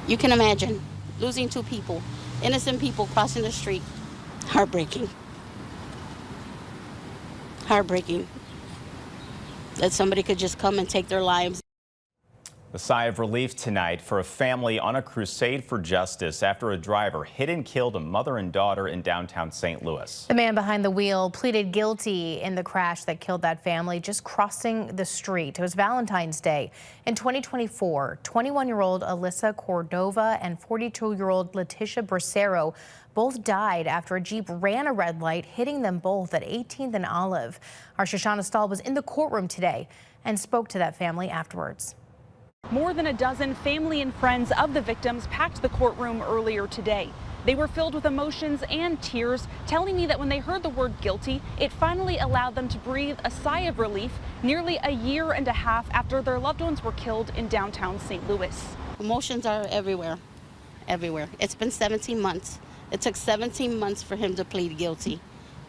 You can imagine losing two people, innocent people crossing the street. Heartbreaking. Heartbreaking that somebody could just come and take their lives. A sigh of relief tonight for a family on a crusade for justice after a driver hit and killed a mother and daughter in downtown St. Louis. The man behind the wheel pleaded guilty in the crash that killed that family just crossing the street. It was Valentine's Day in 2024. 21-year-old Alyssa Cordova and 42-year-old Leticia Bracero both died after a Jeep ran a red light, hitting them both at 18th and Olive. Our Shoshana Stahl was in the courtroom today and spoke to that family afterwards. More than a dozen family and friends of the victims packed the courtroom earlier today. They were filled with emotions and tears, telling me that when they heard the word guilty, it finally allowed them to breathe a sigh of relief nearly a year and a half after their loved ones were killed in downtown St. Louis. Emotions are everywhere, everywhere. It's been 17 months. It took 17 months for him to plead guilty.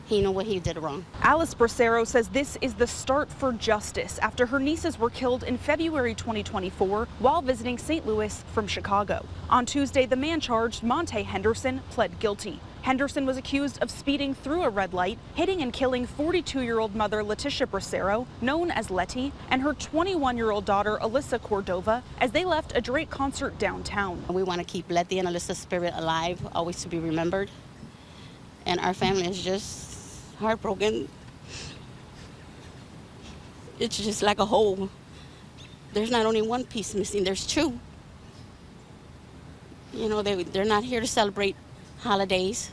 He knew what he did wrong. Alice Bracero says this is the start for justice after her nieces were killed in February 2024 while visiting St. Louis from Chicago. On Tuesday, the man charged, Monte Henderson, pled guilty. Henderson was accused of speeding through a red light, hitting and killing 42-year-old mother Leticia Bracero, known as Letty, and her 21-year-old daughter Alyssa Cordova as they left a Drake concert downtown. We want to keep Letty and Alyssa's spirit alive, always to be remembered. And our family is just heartbroken. It's just like a whole. There's not only one piece missing, there's two. You know, they're not here to celebrate holidays,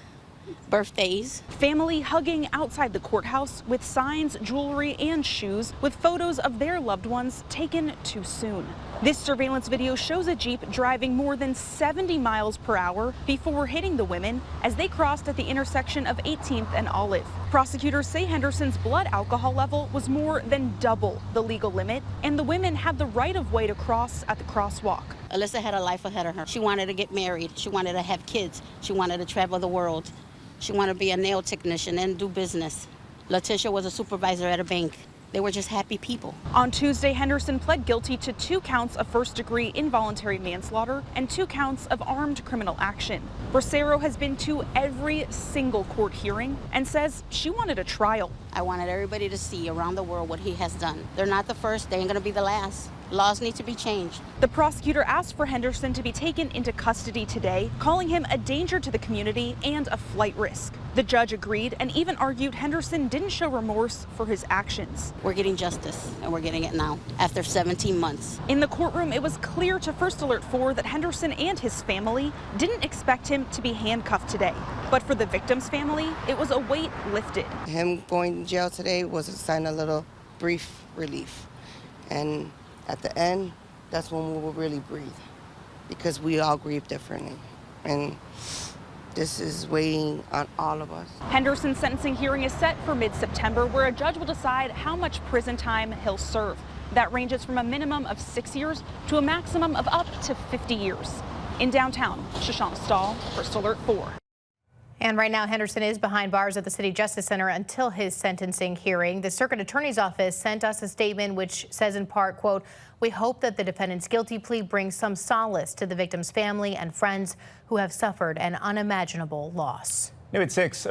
birthdays. Family hugging outside the courthouse with signs, jewelry, and shoes with photos of their loved ones taken too soon. This surveillance video shows a Jeep driving more than 70 miles per hour before hitting the women as they crossed at the intersection of 18th and Olive. Prosecutors say Henderson's blood alcohol level was more than double the legal limit, and the women had the right of way to cross at the crosswalk. Alyssa had a life ahead of her. She wanted to get married. She wanted to have kids. She wanted to travel the world. She wanted to be a nail technician and do business. Leticia was a supervisor at a bank. They were just happy people. On Tuesday, Henderson pled guilty to 2 counts of first-degree involuntary manslaughter and 2 counts of armed criminal action. Bracero has been to every single court hearing and says she wanted a trial. I wanted everybody to see around the world what he has done. They're not the first, they ain't gonna be the last. Laws need to be changed. The prosecutor asked for Henderson to be taken into custody today, calling him a danger to the community and a flight risk. The judge agreed and even argued Henderson didn't show remorse for his actions. We're getting justice, and we're getting it now, after 17 months. In the courtroom, it was clear to First Alert 4 that Henderson and his family didn't expect him to be handcuffed today. But for the victim's family, it was a weight lifted. Him going to jail today was a sign of little brief relief. And at the end, that's when we will really breathe, because we all grieve differently. And this is weighing on all of us. Henderson's sentencing hearing is set for mid-September, where a judge will decide how much prison time he'll serve. That ranges from a minimum of 6 years to a maximum of up to 50 years. In downtown, Shoshana Stahl, First Alert 4. And right now, Henderson is behind bars at the City Justice Center until his sentencing hearing. The Circuit Attorney's Office sent us a statement which says in part, quote, "We hope that the defendant's guilty plea brings some solace to the victim's family and friends who have suffered an unimaginable loss." New at 6.